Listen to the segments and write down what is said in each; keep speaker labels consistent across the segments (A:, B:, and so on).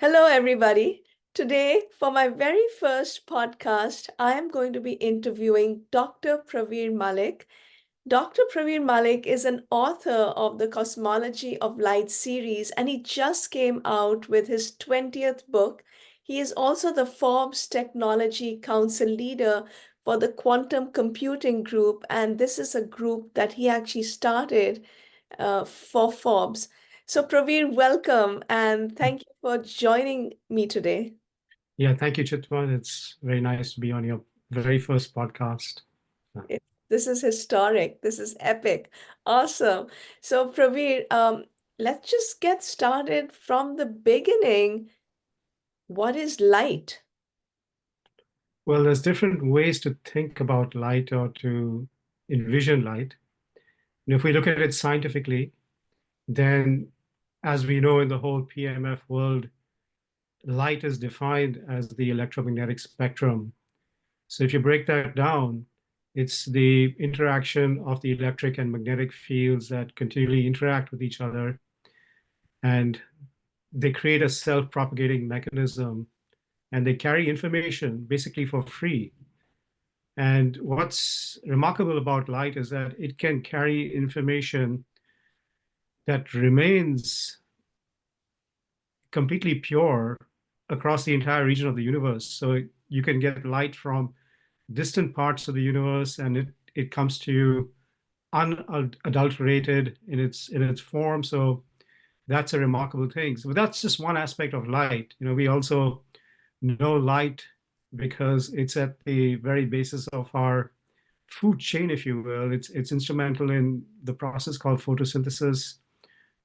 A: Hello, everybody. Today, for my very first podcast, I am going to be interviewing Dr. Pravir Malik. Dr. Pravir Malik is an author of the Cosmology of Light series, and he just came out with his 20th book. He is also the Forbes Technology Council leader for the Quantum Computing Group, and this is a group that he actually started for Forbes. So, Pravir, welcome and thank you for joining me today.
B: Yeah, thank you, Chitvan. It's very nice to be on your very first podcast. Yeah.
A: This is historic. This is epic. Awesome. So, Pravir, let's just get started from the beginning. What is light?
B: Well, there's different ways to think about light or to envision light. And if we look at it scientifically, then as we know in the whole PMF world, light is defined as the electromagnetic spectrum. So if you break that down, it's the interaction of the electric and magnetic fields that continually interact with each other, and they create a self-propagating mechanism, and they carry information basically for free. And what's remarkable about light is that it can carry information that remains completely pure across the entire region of the universe. So you can get light from distant parts of the universe, and it comes to you unadulterated in its form. So that's a remarkable thing. So that's just one aspect of light. We also know light because it's at the very basis of our food chain, if you will. It's instrumental in the process called photosynthesis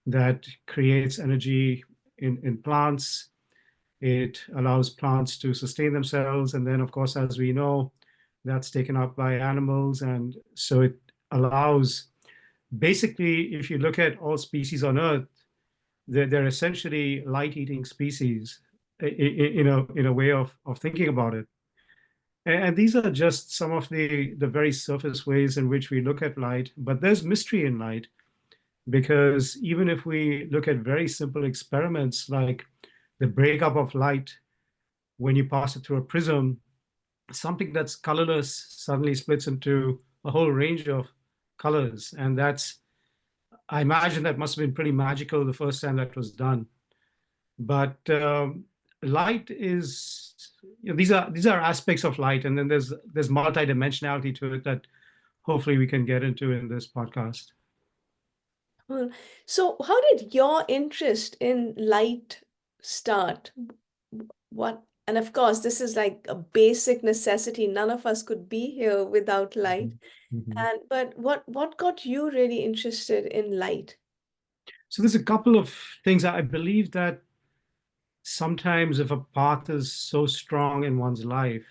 B: that creates energy in plants. It allows plants to sustain themselves. And then, of course, as we know, that's taken up by animals. And so it allows, basically, if you look at all species on Earth, they're essentially light-eating species in a way of thinking about it. And these are just some of the very surface ways in which we look at light. But there's mystery in light, because even if we look at very simple experiments like the breakup of light when you pass it through a prism, something that's colorless suddenly splits into a whole range of colors. And I imagine that must have been pretty magical the first time that was done. But light is, these are aspects of light, and then there's multidimensionality to it that hopefully we can get into in this podcast.
A: Well, so, how did your interest in light start? What, and of course, this is like a basic necessity. None of us could be here without light.
B: Mhm. Mhm.
A: And but what got you really interested in light?
B: So there's a couple of things. I believe that sometimes if a path is so strong in one's life,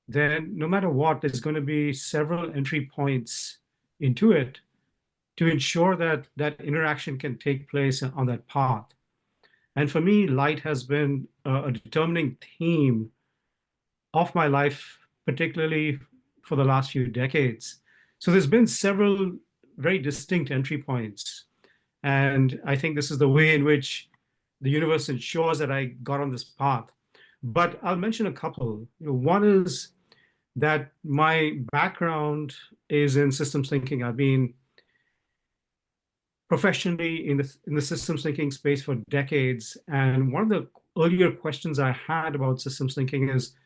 B: then no matter what, there's going to be several entry points into it to ensure that that interaction can take place on that path. And for me, light has been a determining theme of my life, particularly for the last few decades. So there's been several very distinct entry points. And I think this is the way in which the universe ensures that I got on this path. But I'll mention a couple. One is that my background is in systems thinking. I've been professionally in the systems thinking space for decades. And one of the earlier questions I had about systems thinking is,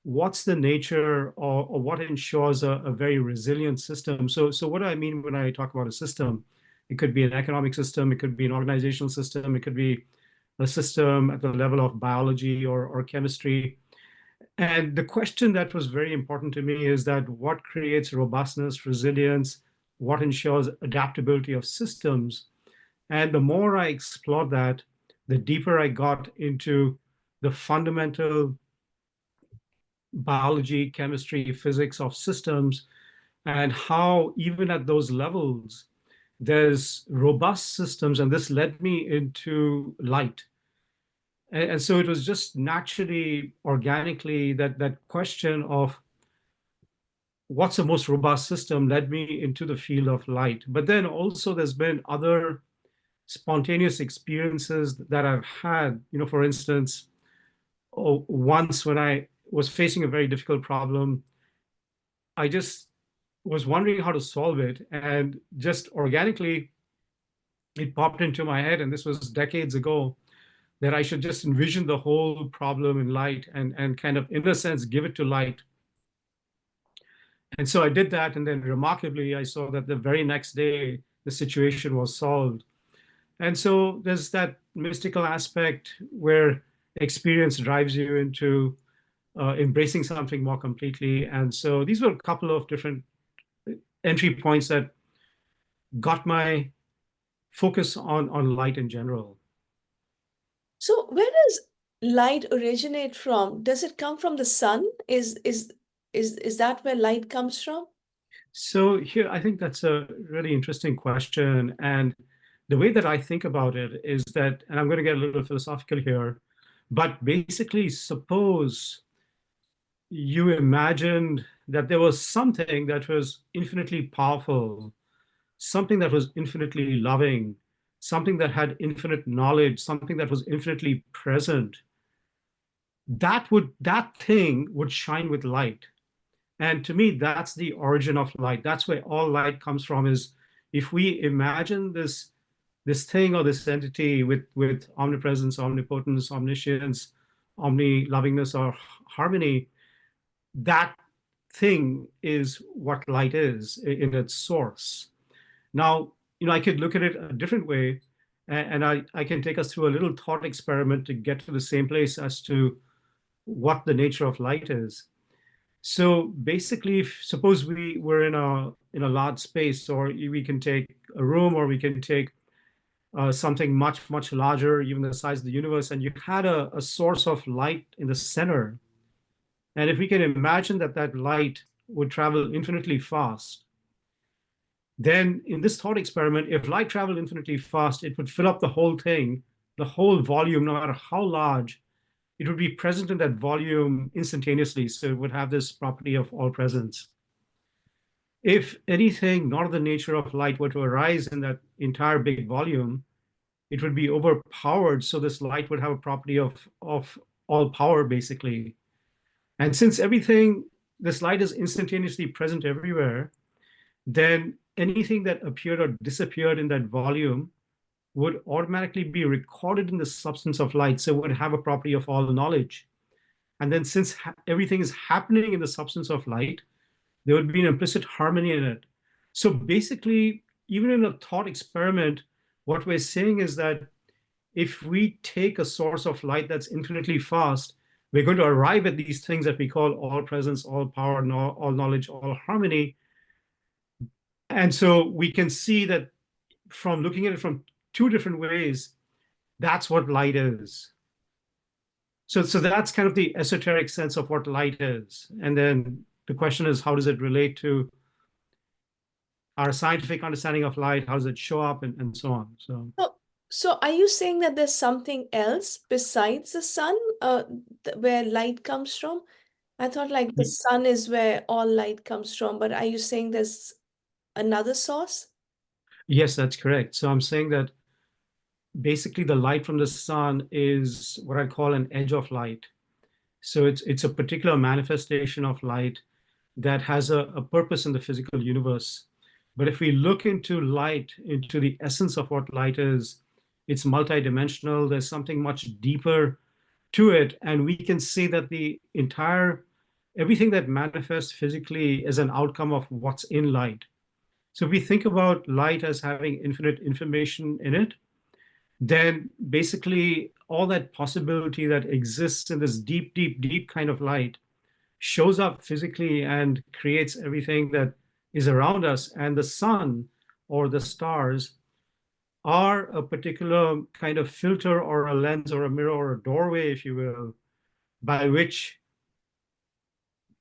B: what's the nature or what ensures a very resilient system? So what do I mean when I talk about a system? It could be an economic system, it could be an organizational system, it could be a system at the level of biology or chemistry. And the question that was very important to me is that what creates robustness, resilience, what ensures adaptability of systems? And the more I explored that, the deeper I got into the fundamental biology, chemistry, physics of systems, and how even at those levels, there's robust systems. And this led me into light. And so it was just naturally, organically, that question of what's the most robust system led me into the field of light. But then also there's been other spontaneous experiences that I've had. For instance, once when I was facing a very difficult problem, I just was wondering how to solve it. And just organically, it popped into my head, and this was decades ago, that I should just envision the whole problem in light and kind of, in a sense, give it to light. And so I did that. And then remarkably, I saw that the very next day, the situation was solved. And so there's that mystical aspect where experience drives you into embracing something more completely. And so these were a couple of different entry points that got my focus on light in general.
A: So where does light originate from? Does it come from the sun? Is that where light comes from?
B: So here, I think that's a really interesting question. And the way that I think about it is that, and I'm going to get a little philosophical here, but basically, suppose you imagined that there was something that was infinitely powerful, something that was infinitely loving, something that had infinite knowledge, something that was infinitely present. That thing would shine with light. And to me, that's the origin of light. That's where all light comes from, is if we imagine this thing or this entity with omnipresence, omnipotence, omniscience, omni-lovingness, or harmony, that thing is what light is in its source. Now, I could look at it a different way, and I can take us through a little thought experiment to get to the same place as to what the nature of light is. So basically, suppose we were in a large space, or we can take a room, or we can take something much, much larger, even the size of the universe, and you had a source of light in the center. And if we can imagine that that light would travel infinitely fast, then in this thought experiment, if light traveled infinitely fast, it would fill up the whole thing, the whole volume, no matter how large. It would be present in that volume instantaneously. So it would have this property of all presence. If anything not of the nature of light were to arise in that entire big volume, it would be overpowered. So this light would have a property of all power, basically. And since this light is instantaneously present everywhere, then anything that appeared or disappeared in that volume would automatically be recorded in the substance of light. So it would have a property of all knowledge. And then since everything is happening in the substance of light, there would be an implicit harmony in it. So basically, even in a thought experiment, what we're saying is that if we take a source of light that's infinitely fast, we're going to arrive at these things that we call all presence, all power, all knowledge, all harmony. And so we can see that from looking at it from two different ways, that's what light is. So that's kind of the esoteric sense of what light is. And then the question is, how does it relate to our scientific understanding of light? How does it show up, and so on?
A: So, so are you saying that there's something else besides the sun, where light comes from? I thought like the sun is where all light comes from, but are you saying there's another source?
B: Yes, that's correct. So I'm saying that basically the light from the sun is what I call an edge of light. So it's a particular manifestation of light that has a purpose in the physical universe. But if we look into light, into the essence of what light is, it's multidimensional. There's something much deeper to it. And we can see that everything that manifests physically is an outcome of what's in light. So if we think about light as having infinite information in it, then basically all that possibility that exists in this deep, deep, deep kind of light shows up physically and creates everything that is around us. And the sun or the stars are a particular kind of filter or a lens or a mirror or a doorway, if you will, by which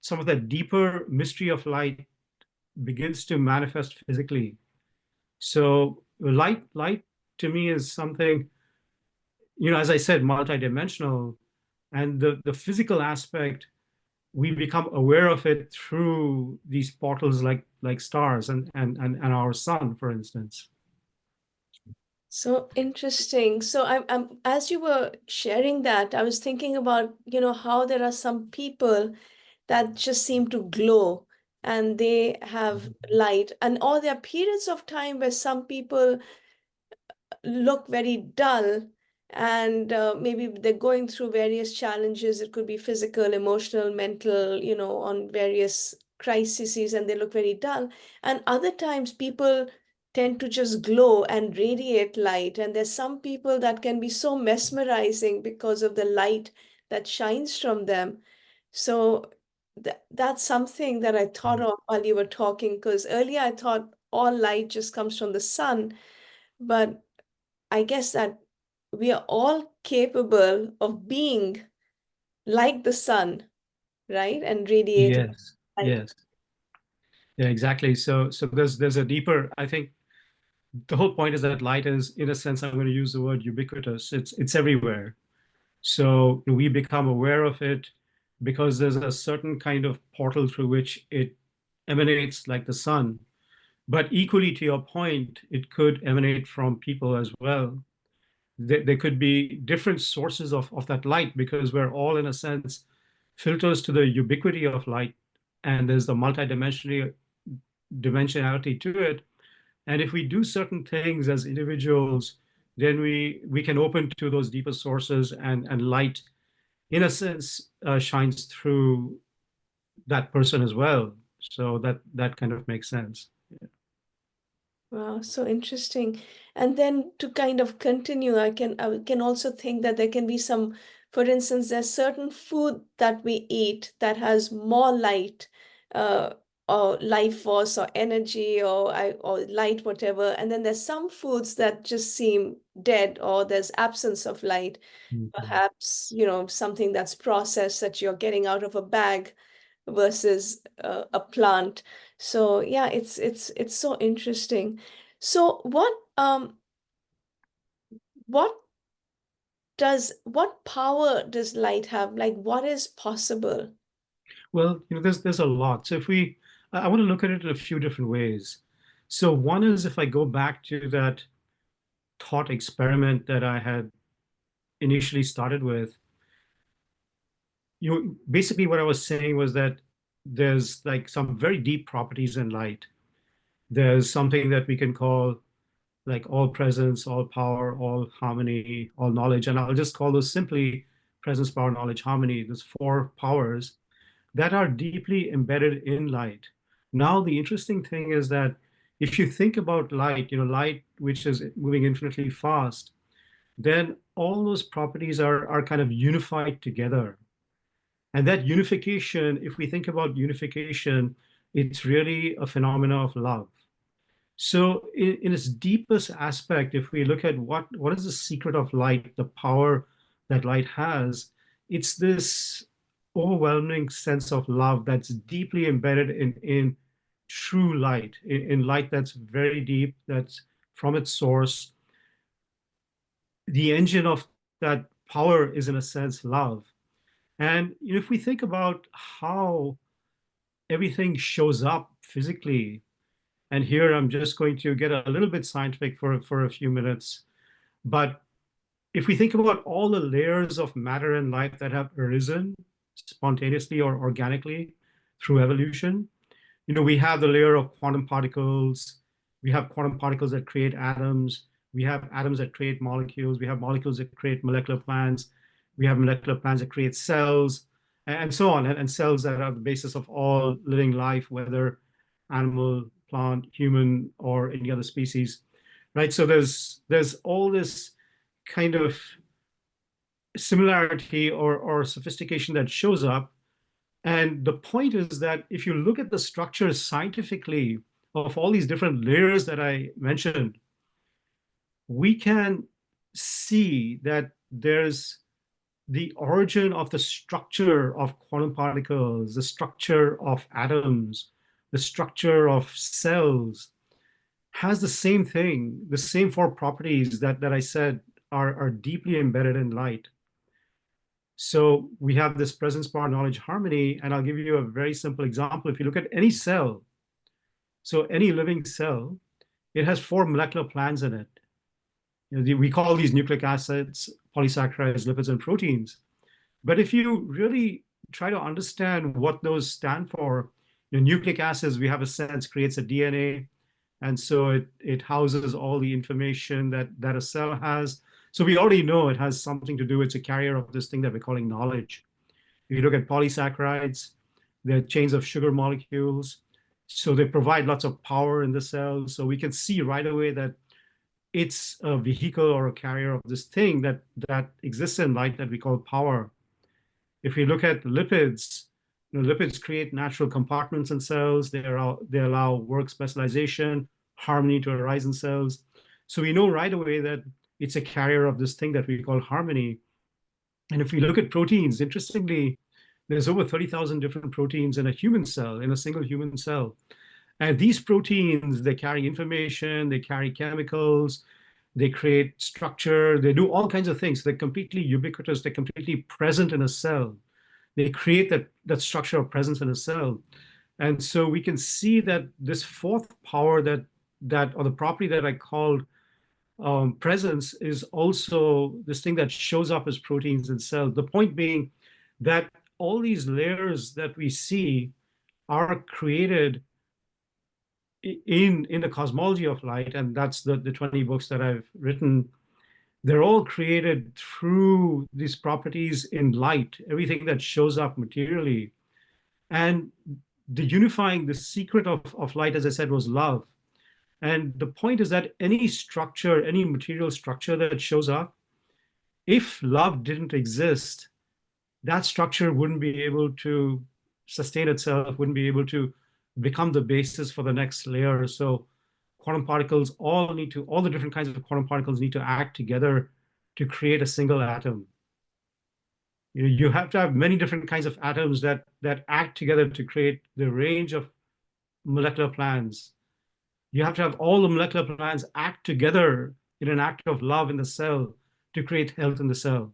B: some of that deeper mystery of light begins to manifest physically. So light to me is something, as I said, multidimensional. And the physical aspect, we become aware of it through these portals like stars and our sun, for instance.
A: So interesting. So as you were sharing that, I was thinking about, how there are some people that just seem to glow and they have light. And or there are periods of time where some people look very dull and maybe they're going through various challenges. It could be physical, emotional, mental, on various crises, and they look very dull. And other times people tend to just glow and radiate light. And there's some people that can be so mesmerizing because of the light that shines from them. So that's something that I thought of while you were talking, because earlier I thought all light just comes from the sun, but I guess that we are all capable of being like the sun, right? And radiating
B: Yes,
A: light.
B: yes. Yeah, exactly. So there's a deeper, I think the whole point is that light is, in a sense, I'm going to use the word ubiquitous. It's everywhere. So we become aware of it because there's a certain kind of portal through which it emanates like the sun. But equally to your point, it could emanate from people as well. There could be different sources of that light because we're all, in a sense, filters to the ubiquity of light, and there's the dimensionality to it. And if we do certain things as individuals, then we can open to those deeper sources, and light, in a sense, shines through that person as well. So that kind of makes sense.
A: Wow, so interesting. And then to kind of continue, I can also think that there can be some, for instance, there's certain food that we eat that has more light, uh, or life force or energy or light, whatever. And then there's some foods that just seem dead or there's absence of light.
B: Mhm.
A: Perhaps, something that's processed that you're getting out of a bag versus a plant. So yeah, it's so interesting. So what what power does light have? Like what is possible?
B: Well, there's a lot. So if we, I want to look at it in a few different ways. So one is, if I go back to that thought experiment that I had initially started with, basically what I was saying was that there's like some very deep properties in light. There's something that we can call like all presence, all power, all harmony, all knowledge. And I'll just call those simply presence, power, knowledge, harmony. There's four powers that are deeply embedded in light. Now, the interesting thing is that if you think about light, light which is moving infinitely fast, then all those properties are kind of unified together. And that unification, if we think about unification, it's really a phenomena of love. So in its deepest aspect, if we look at what is the secret of light, the power that light has, it's this overwhelming sense of love that's deeply embedded in true light, in light that's very deep, that's from its source. The engine of that power is, in a sense, love. And if we think about how everything shows up physically, and here I'm just going to get a little bit scientific for a few minutes. But if we think about all the layers of matter and life that have arisen spontaneously or organically through evolution, we have the layer of quantum particles. We have quantum particles that create atoms. We have atoms that create molecules. We have molecules that create molecular plants. We have molecular plants that create cells, and so on. And cells that are the basis of all living life, whether animal, plant, human, or any other species, right? So there's all this kind of similarity or sophistication that shows up. And the point is that if you look at the structures scientifically of all these different layers that I mentioned, we can see that there's the origin of the structure of quantum particles, the structure of atoms, the structure of cells has the same thing, the same four properties that I said are deeply embedded in light. So we have this presence, power, knowledge, harmony. And I'll give you a very simple example. If you look at any cell, so any living cell, it has four molecular plans in it. We call these nucleic acids, polysaccharides, lipids, and proteins. But if you really try to understand what those stand for, nucleic acids, we have a sense, creates a DNA. And so it houses all the information that a cell has. So we already know it has something to do. It's a carrier of this thing that we're calling knowledge. If you look at polysaccharides, they're chains of sugar molecules. So they provide lots of power in the cell. So we can see right away that it's a vehicle or a carrier of this thing that exists in light that we call power. If we look at lipids, lipids create natural compartments in cells. They allow work specialization, harmony to arise in cells. So we know right away that it's a carrier of this thing that we call harmony. And if we look at proteins, interestingly, there's over 30,000 different proteins in a human cell, in a single human cell. And these proteins, they carry information, they carry chemicals, they create structure, they do all kinds of things. They're completely ubiquitous, they're completely present in a cell. They create that structure of presence in a cell. And so we can see that this fourth power or the property that I called presence is also this thing that shows up as proteins in cells. The point being that all these layers that we see are created in the cosmology of light, and that's the 20 books that I've written. They're all created through these properties in light, everything that shows up materially. And the secret of light, as I said, was love. And the point is that any structure, any material structure that shows up, if love didn't exist, that structure wouldn't be able to sustain itself, wouldn't be able to become the basis for the next layer. So quantum particles all the different kinds of quantum particles need to act together to create a single atom. You have to have many different kinds of atoms that act together to create the range of molecular plans. You have to have all the molecular plans act together in an act of love in the cell to create health in the cell.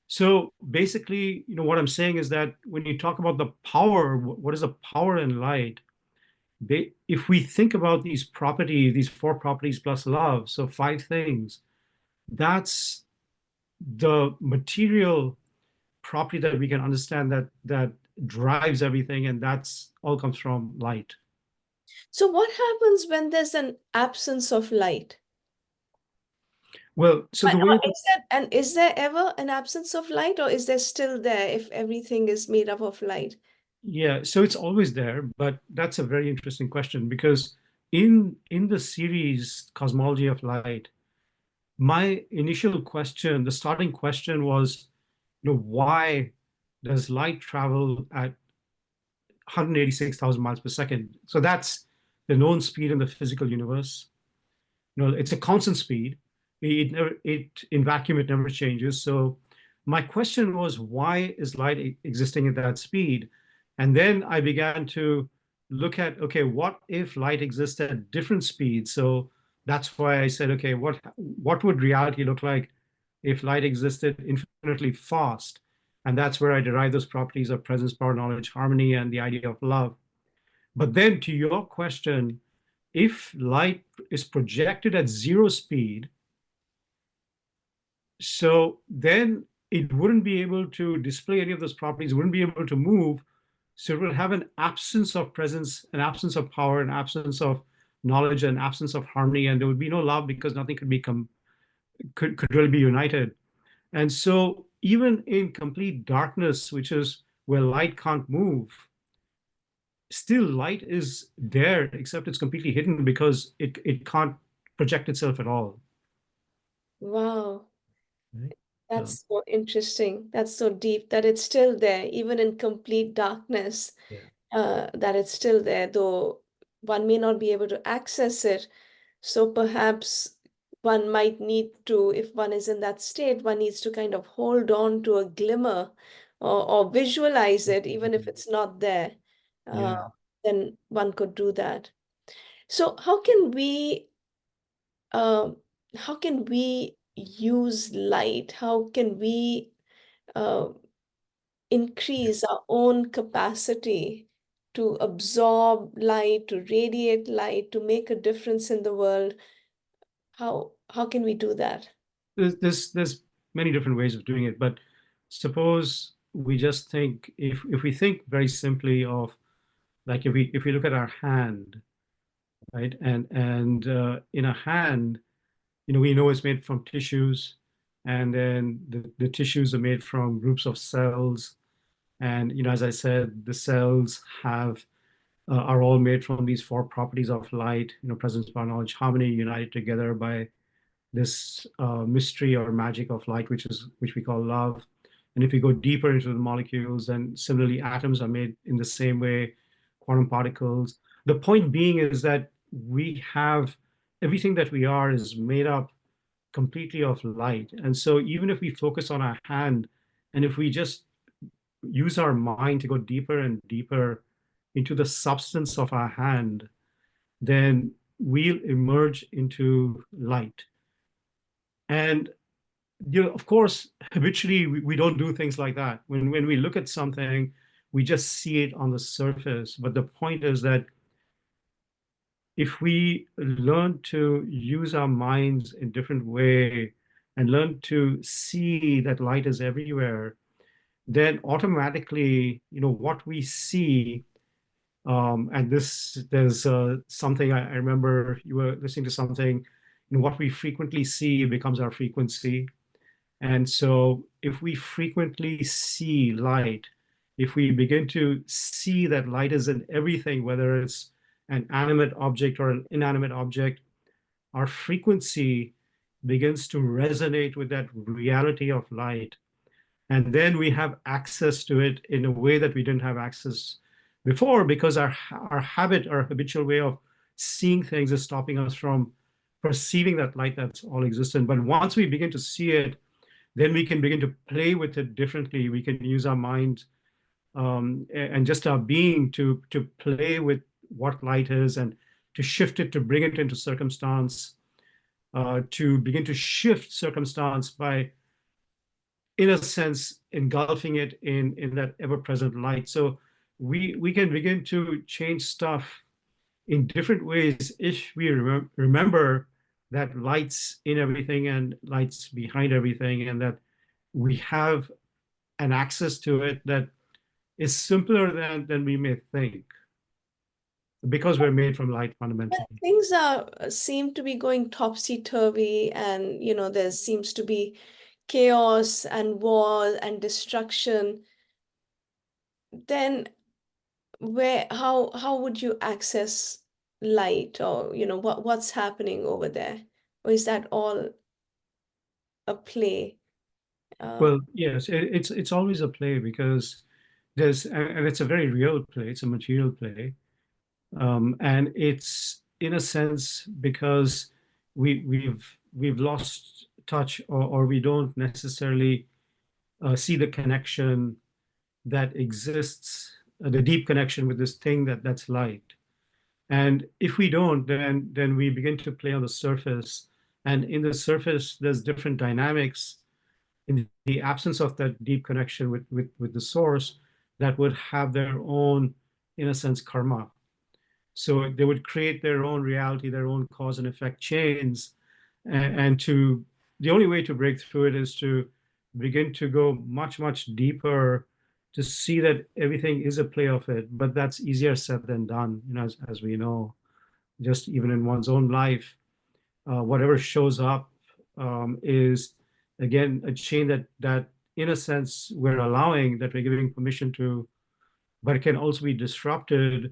B: So basically, what I'm saying is that when you talk about the power, what is the power in light? If we think about these properties, these four properties plus love, so five things, that's the material property that we can understand that drives everything, and that's all comes from light.
A: So what happens when there's an absence of light?
B: Well, so the way that,
A: Is there ever an absence of light, or is there still there if everything is made up of light?
B: yeah, so it's always there, but that's a very interesting question because in the series Cosmology of Light, my initial question, the starting question was, why does light travel at 186,000 miles per second? So that's the known speed in the physical universe. It's a constant speed. In vacuum, it never changes. So my question was, why is light existing at that speed? And then I began to look at, okay, what if light exists at different speeds? So that's why I said, okay, what would reality look like if light existed infinitely fast? And that's where I derived those properties of presence, power, knowledge, harmony, and the idea of love. But then to your question, if light is projected at zero speed, so then it wouldn't be able to display any of those properties, wouldn't be able to move. So it will have an absence of presence, an absence of power, an absence of knowledge, an absence of harmony, and there would be no love because nothing could really be united. And so even in complete darkness, which is where light can't move, still light is there, except it's completely hidden because it can't project itself at all.
A: Wow,
B: Right? So,
A: that's so interesting. That's so deep that it's still there, even in complete darkness,
B: yeah.
A: that it's still there, though one may not be able to access it. So perhaps one might need to, if one is in that state, one needs to kind of hold on to a glimmer or visualize it, even if it's not there. Uh,
B: Yeah.
A: then one could do that. So um, how can we use light? How can we uh, increase our own capacity to absorb light, to radiate light, to make a difference in the world? how can we do that?
B: There's many different ways of doing it, but suppose we just think, if we think very simply of, like, if we look at our hand, right? And in a hand, we know it's made from tissues, and then the tissues are made from groups of cells. And as I said, the cells are all made from these four properties of light, presence, power, knowledge, harmony, united together by this mystery or magic of light, which we call love. And if we go deeper into the molecules, then similarly, atoms are made in the same way, quantum particles. The point being is that we have everything that we are is made up completely of light. And so even if we focus on our hand, and if we just use our mind to go deeper and deeper into the substance of our hand, then we'll emerge into light. And of course, habitually we don't do things like that. When we look at something, we just see it on the surface. But the point is that if we learn to use our minds in different way and learn to see that light is everywhere, then automatically, what we see, and there's something I remember you were listening to something, what we frequently see becomes our frequency. And so if we frequently see light, if we begin to see that light is in everything, whether it's an animate object or an inanimate object, our frequency begins to resonate with that reality of light. And then we have access to it in a way that we didn't have access before, because our habit, our habitual way of seeing things is stopping us from perceiving that light that's all existent. But once we begin to see it, then we can begin to play with it differently. We can use our mind, and just our being to play with what light is, and to shift it, to bring it into circumstance, to begin to shift circumstance by, in a sense, engulfing it in that ever-present light. So we can begin to change stuff in different ways if we remember that light's in everything and light's behind everything, and that we have an access to it that is simpler than we may think, because we're made from light
A: When
B: fundamentally.
A: things are seem to be going topsy-turvy, and there seems to be chaos and war and destruction, then how would you access light, or what's happening over there? Or is that all a play?
B: Well, yes, it's always a play, because and it's a very real play. It's a material play, and it's in a sense because we've lost touch, or we don't necessarily see the connection that exists, the deep connection with this thing that's light. And if we don't, then we begin to play on the surface, and in the surface there's different dynamics in the absence of that deep connection with the source, that would have their own, in a sense, karma. So they would create their own reality, their own cause and effect chains. And the only way to break through it is to begin to go much, much deeper, to see that everything is a play of it. But that's easier said than done, as we know, just even in one's own life. Whatever shows up is, again, a chain that in a sense we're allowing, that we're giving permission to, but it can also be disrupted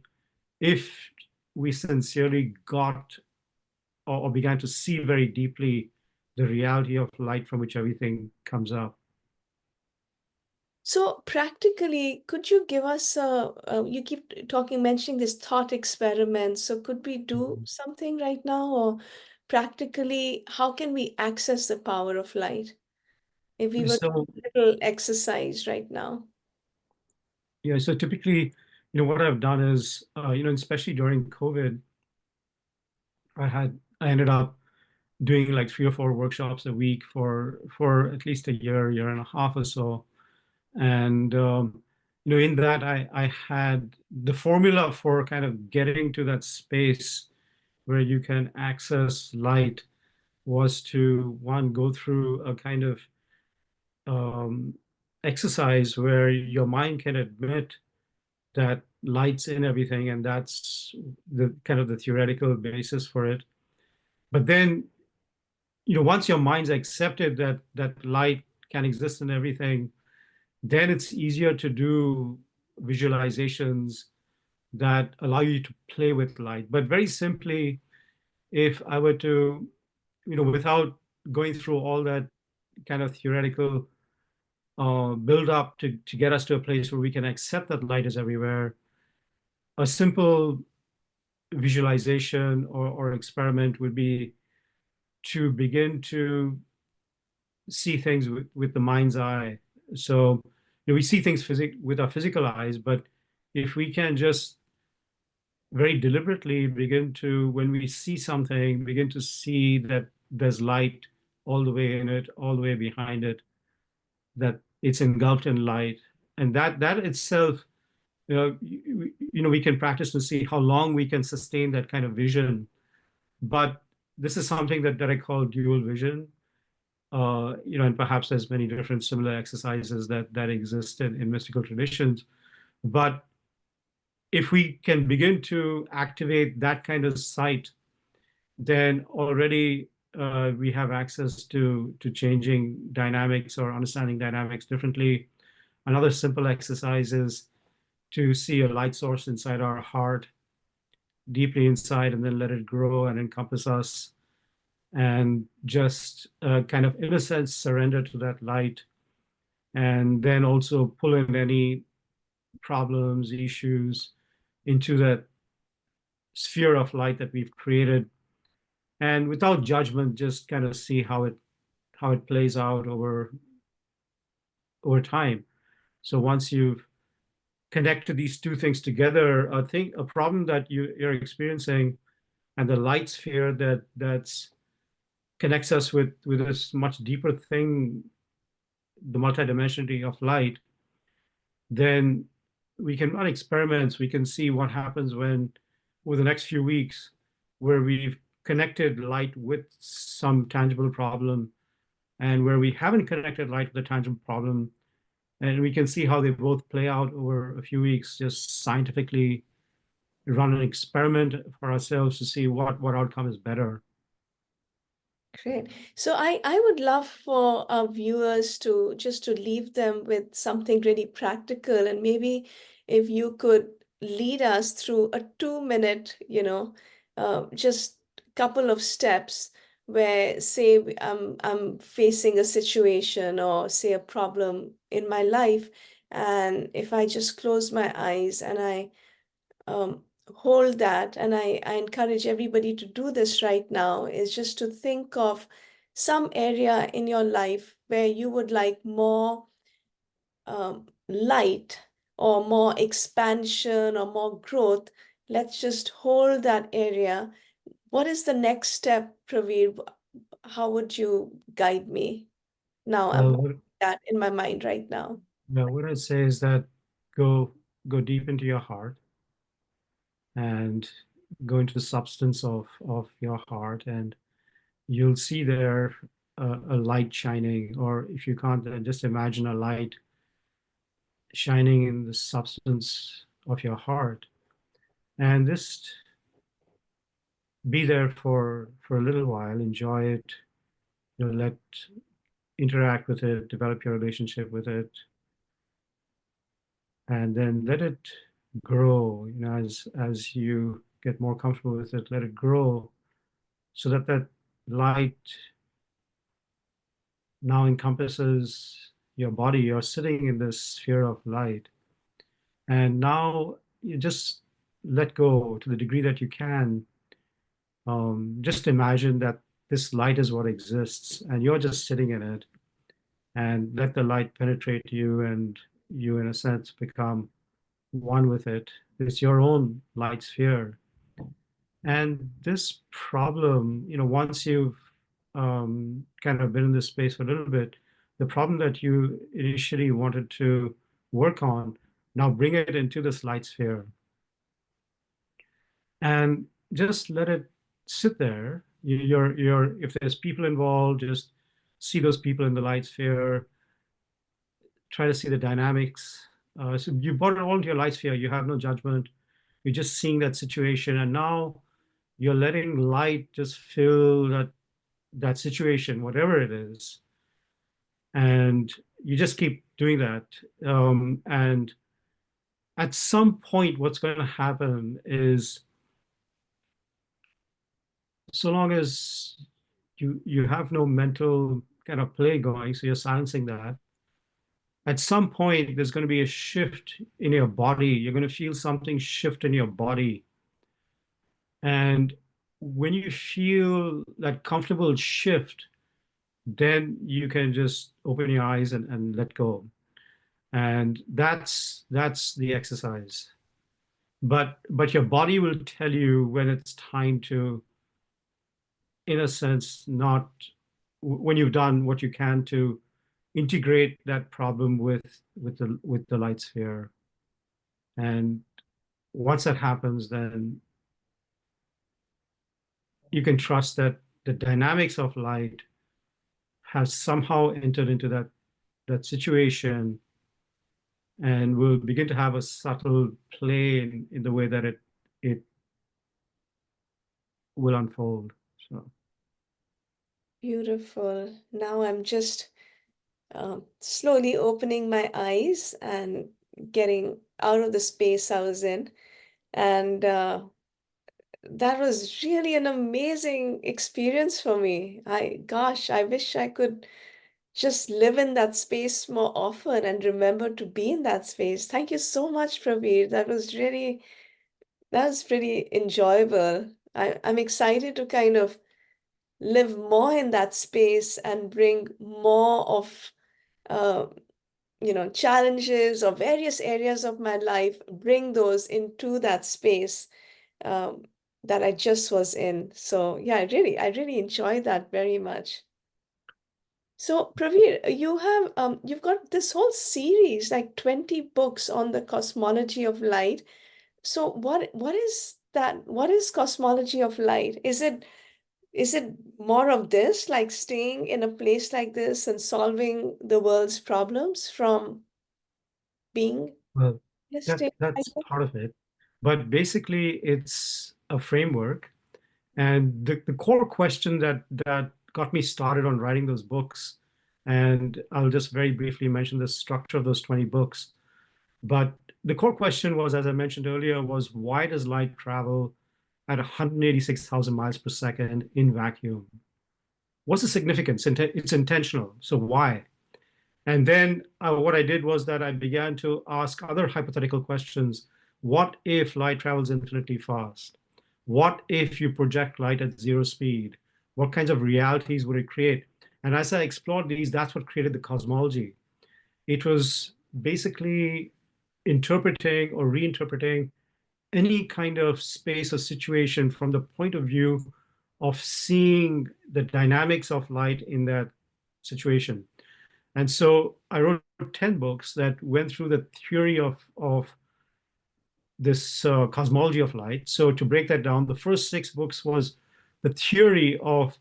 B: if we sincerely got, or began to see very deeply the reality of light from which everything comes up.
A: So practically, could you give us you keep mentioning this thought experiment. So could we do
B: Mhm.
A: something right now, or practically, how can we access the power of light if we were to
B: So
A: do a little exercise right now?
B: yeah, so typically, what I've done is, especially during COVID, I ended up doing like 3 or 4 workshops a week for at least a year and a half or so. And in that, I had the formula for kind of getting to that space where you can access light, was to one, go through a kind of um, exercise where your mind can admit that light's in everything, and that's the kind of the theoretical basis for it. But then, once your mind's accepted that light can exist in everything, then it's easier to do visualizations that allow you to play with light. But very simply, if I were to, without going through all that kind of theoretical build up to get us to a place where we can accept that light is everywhere, a simple visualization or experiment would be to begin to see things with the mind's eye. So, we see things with our physical eyes, but if we can just very deliberately begin to, when we see something, begin to see that there's light all the way in it, all the way behind it, that it's engulfed in light, and that itself, we can practice to see how long we can sustain that kind of vision. But this is something that I call dual vision. And perhaps there's many different similar exercises that exist in mystical traditions. But if we can begin to activate that kind of sight, then already we have access to changing dynamics or understanding dynamics differently. Another simple exercise is to see a light source inside our heart, deeply inside, and then let it grow and encompass us, and just kind of, in a sense, surrender to that light, and then also pull in any problems, issues into that sphere of light that we've created, and without judgment, just kind of see how it plays out over time. So once you've connected these two things together, I think a problem that you're experiencing and the light sphere that's connects us with this much deeper thing, the multidimensionality of light, then we can run experiments. We can see what happens when, over the next few weeks, where we've connected light with some tangible problem and where we haven't connected light with a tangible problem. And we can see how they both play out over a few weeks, just scientifically run an experiment for ourselves to see what outcome is better.
A: Great. So I would love for our viewers to just to leave them with something really practical, and maybe if you could lead us through a 2 minute, just couple of steps where, say, I'm facing a situation or say a problem in my life, and if I just close my eyes and I um, hold that, and I encourage everybody to do this right now, is just to think of some area in your life where you would like more light or more expansion or more growth. Let's just hold that area. What is the next step, Pravir? How would you guide me? Now I'm
B: Well,
A: holding that in my mind right now.
B: what I'd say is that go go deep into your heart and go into the substance of your heart, and you'll see there a light shining, or if you can't, then just imagine a light shining in the substance of your heart, and just be there for a little while, enjoy it, let interact with it, develop your relationship with it, and then let it grow. As you get more comfortable with it, let it grow so that light now encompasses your body. You're sitting in this sphere of light, and now you just let go to the degree that you can. Just imagine that this light is what exists, and you're just sitting in it, and let the light penetrate you, and you, in a sense, become one with it. It's your own light sphere. And this problem, once you've kind of been in this space for a little bit, the problem that you initially wanted to work on, now bring it into this light sphere and just let it sit there. if there's people involved, just see those people in the light sphere, try to see the dynamics. So you brought it all into your light sphere. You have no judgment. You're just seeing that situation, and now you're letting light just fill that situation, whatever it is, and you just keep doing that. And at some point, what's going to happen is, so long as you have no mental kind of play going, so you're silencing that. At some point, there's going to be a shift in your body. You're going to feel something shift in your body. And when you feel that comfortable shift, then you can just open your eyes and let go. And that's the exercise. But your body will tell you when it's time to, in a sense, not when you've done what you can to integrate that problem with the light sphere. And once that happens, then you can trust that the dynamics of light have somehow entered into that situation and will begin to have a subtle play in the way that it will unfold. So
A: Beautiful. Now I'm just slowly opening my eyes and getting out of the space I was in. And that was really an amazing experience for me. Gosh, I wish I could just live in that space more often and remember to be in that space. Thank you so much, Pravir. That was pretty enjoyable. I'm excited to kind of live more in that space and bring more of uh, challenges or various areas of my life, bring those into that space um, that I just was in. So yeah, I really enjoyed that very much. So Pravir, you've got this whole series, like 20 books on the cosmology of light. So what is that? What is cosmology of light? Is it more of this, like staying in a place like this and solving the world's problems from being
B: well,
A: in a state like
B: that's
A: this?
B: part of it. But basically, it's a framework. And the core question that got me started on writing those books, and I'll just very briefly mention the structure of those 20 books. But the core question was, as I mentioned earlier, was why does light travel at 186,000 miles per second in vacuum? What's the significance? It's intentional. So why? And then what I did was that I began to ask other hypothetical questions. What if light travels infinitely fast? What if you project light at zero speed? What kinds of realities would it create? And as I explored these, that's what created the cosmology. It was basically interpreting or reinterpreting any kind of space or situation from the point of view of seeing the dynamics of light in that situation. And so I wrote 10 books that went through the theory of this cosmology of light. So to break that down, the first 6 books was the theory of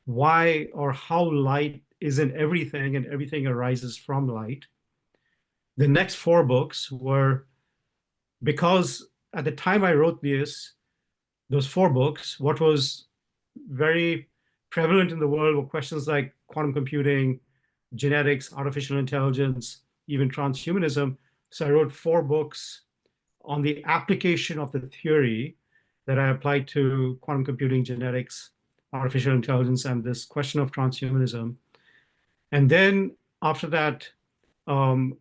B: why or how light is in everything and everything arises from light. The next 4 books were because at the time I wrote those 4 books, what was very prevalent in the world were questions like quantum computing, genetics, artificial intelligence, even transhumanism. So I wrote 4 books on the application of the theory that I applied to quantum computing, genetics, artificial intelligence, and this question of transhumanism. And then after that, um,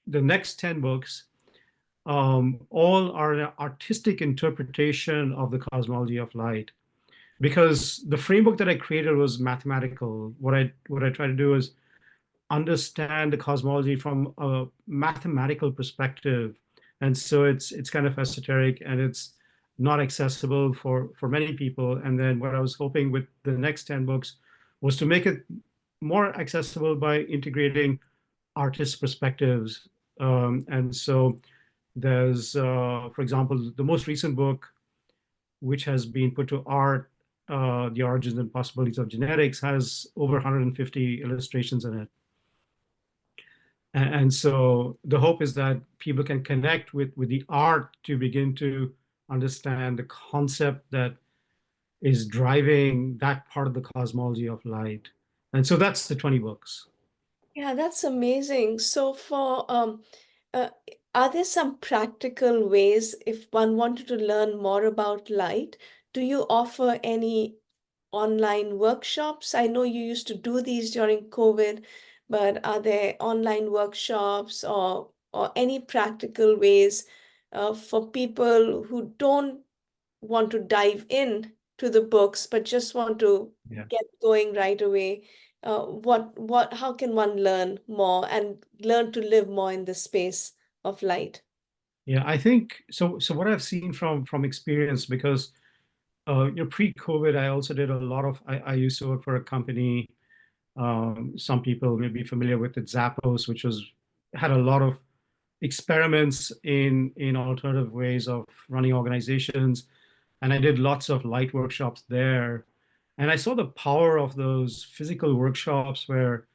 B: the next 10 books all are an artistic interpretation of the cosmology of light. Because the framework that I created was mathematical. What I try to do is understand the cosmology from a mathematical perspective, and so it's kind of esoteric and it's not accessible for many people. And then what I was hoping with the next 10 books was to make it more accessible by integrating artist perspectives. And so there's, for example, the most recent book, which has been put to art The Origins and Possibilities of Genetics, has over 150 illustrations in it. And so the hope is that people can connect with the art to begin to understand the concept that is driving that part of the cosmology of light. And so that's the 20 books.
A: Yeah, that's amazing. So uh, are there some practical ways if one wanted to learn more about light? Do you offer any online workshops? I know you used to do these during COVID, but are there online workshops or any practical ways for people who don't want to dive in to the books, but just want to
B: Yeah.
A: get going right away? How can one learn more and learn to live more in the space of light?
B: Yeah, I think so. So what I've seen from experience, because pre-COVID, I also did a lot of. I used to work for a company. Some people may be familiar with it, Zappos, which was had a lot of experiments in alternative ways of running organizations, and I did lots of light workshops there. And I saw the power of those physical workshops where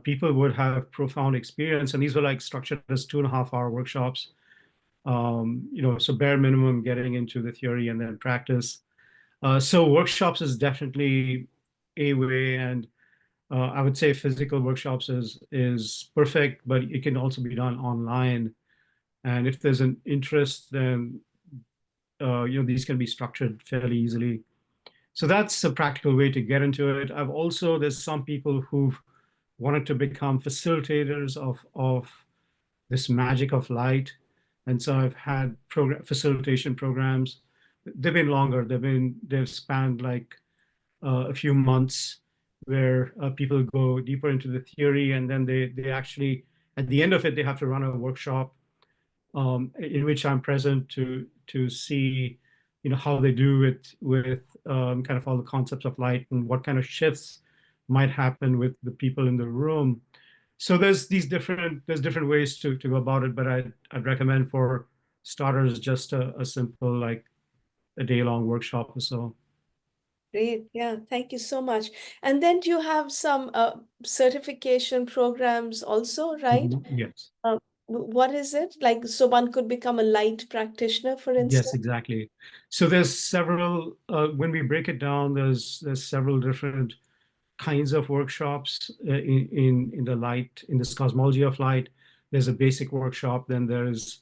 B: people would have profound experience, and these were like structured as 2.5 hour workshops. So bare minimum getting into the theory and then practice. So workshops is definitely a way, and I would say physical workshops is perfect, but it can also be done online. And if there's an interest, then these can be structured fairly easily. So that's a practical way to get into it. There's some people who've wanted to become facilitators of this magic of light. And so I've had facilitation programs. They've been longer. They've spanned like a few months, where people go deeper into the theory, and then they actually, at the end of it, they have to run a workshop, in which I'm present to see, how they do it with kind of all the concepts of light and what kind of shifts might happen with the people in the room. So there's different ways to go about it, but I'd recommend for starters just a simple, like, a day-long workshop or so.
A: Great. Yeah, thank you so much. And then do you have some certification programs also, right?
B: Mhm. Yes.
A: What is it? Like, so one could become a light practitioner, for
B: Yes,
A: instance?
B: exactly. So there's several, when we break it down, there's several different kinds of workshops in the light, in this cosmology of light. There's a basic workshop, then there's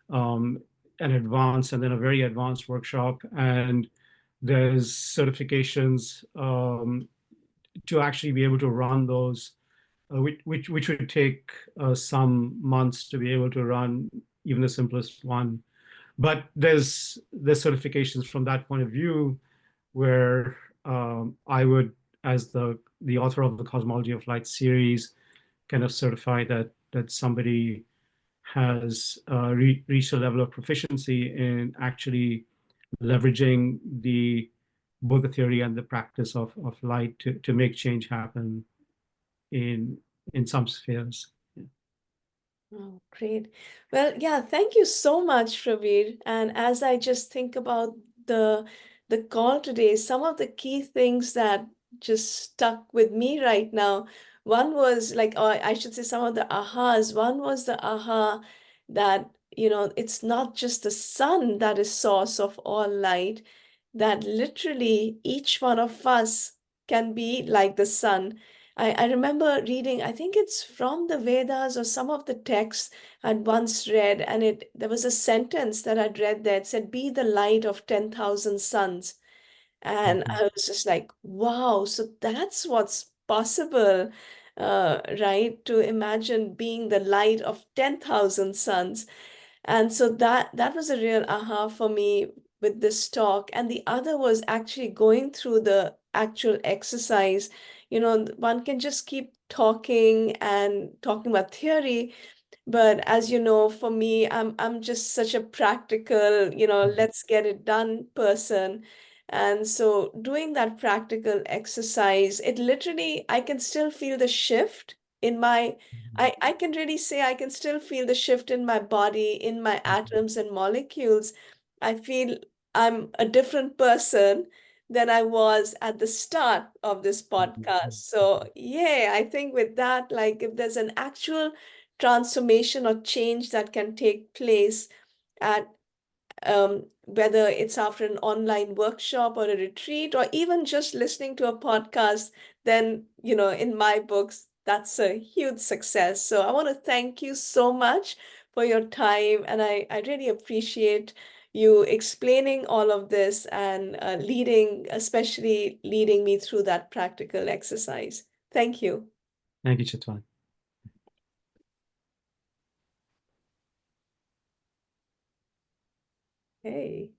B: an advanced, and then a very advanced workshop, and there's certifications to actually be able to run those, which would take some months to be able to run even the simplest one. But there's certifications from that point of view, where I would, as the author of the Cosmology of Light series, kind of certify that somebody has reached a level of proficiency in actually leveraging the both the theory and the practice of light to make change happen in in some spheres.
A: Oh, great. Well, yeah, thank you so much, Pravir. And as I just think about the the call today, some of the key things that just stuck with me right now. One was like, or I should say some of the ahas. One was the aha that, it's not just the sun that is source of all light, that literally each one of us can be like the sun. I remember reading, I think it's from the Vedas or some of the texts I'd once read, and there was a sentence that I'd read there. It said, "Be the light of 10,000 suns." And
B: Mhm.
A: I was just like, wow, so that's what's possible, right? To imagine being the light of 10,000 suns. And so that was a real aha for me with this talk. And the other was actually going through the actual exercise. One can just keep talking and talking about theory, but as you know, for me, I'm just such a practical, let's get it done person. And so doing that practical exercise, it literally, I can still feel the shift in my, I can really say I can still feel the shift in my body, in my atoms and molecules. I feel I'm a different person than I was at the start of this podcast. So, yeah, I think with that, like if there's an actual transformation or change that can take place at whether it's after an online workshop or a retreat or even just listening to a podcast, then, in my books, that's a huge success. So I want to thank you so much for your time. And I really appreciate you explaining all of this and especially leading me through that practical exercise. Thank you.
B: Thank you, Chitwan.
A: Hey.